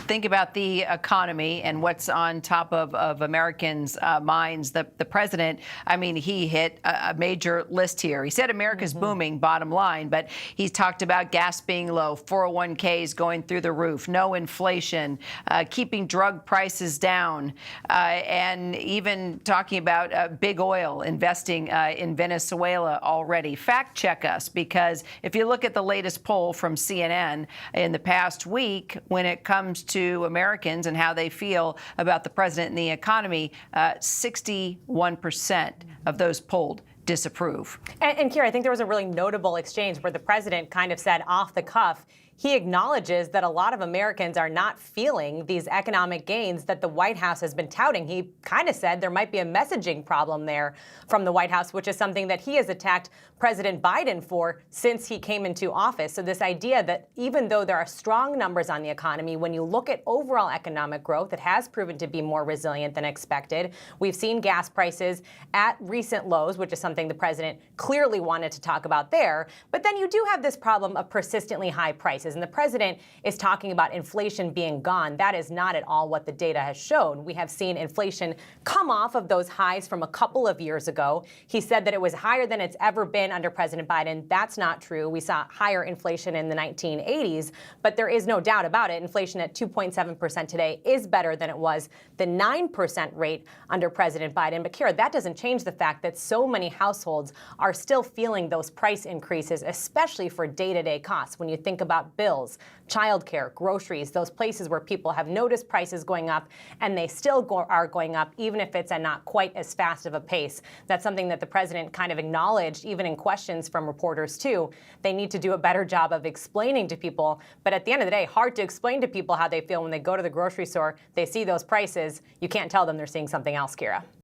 think about the economy and what's on top of Americans' minds, the president, I mean, he hit a major list here. He said America's booming, bottom line, but he's talked about gas being low, 401ks going through the roof, no inflation, keeping drug prices down, and even talking about big oil investing in Venezuela already. Fact check us, because if you look at the latest poll from CNN in the past week, when it comes to Americans and how they feel about the president and the economy, 61% of those polled disapprove. And Kira, I think there was a really notable exchange where the president kind of said off the cuff, he acknowledges that a lot of Americans are not feeling these economic gains that the White House has been touting. He kind of said there might be a messaging problem there from the White House, which is something that he has attacked President Biden for since he came into office. So this idea that even though there are strong numbers on the economy, when you look at overall economic growth, it has proven to be more resilient than expected. We've seen gas prices at recent lows, which is something the president clearly wanted to talk about there. But then you do have this problem of persistently high prices. And the president is talking about inflation being gone. That is not at all what the data has shown. We have seen inflation come off of those highs from a couple of years ago. He said that it was higher than it's ever been under President Biden. That's not true. We saw higher inflation in the 1980s, but there is no doubt about it. Inflation at 2.7% today is better than it was the 9% rate under President Biden. But Kira, that doesn't change the fact that so many households are still feeling those price increases, especially for day-to-day costs. When you think about bills, childcare, groceries, those places where people have noticed prices going up, and they still are going up, even if it's at not quite as fast of a pace. That's something that the president kind of acknowledged, even in questions from reporters, too. They need to do a better job of explaining to people. But at the end of the day, hard to explain to people how they feel when they go to the grocery store, they see those prices. You can't tell them they're seeing something else, Kira.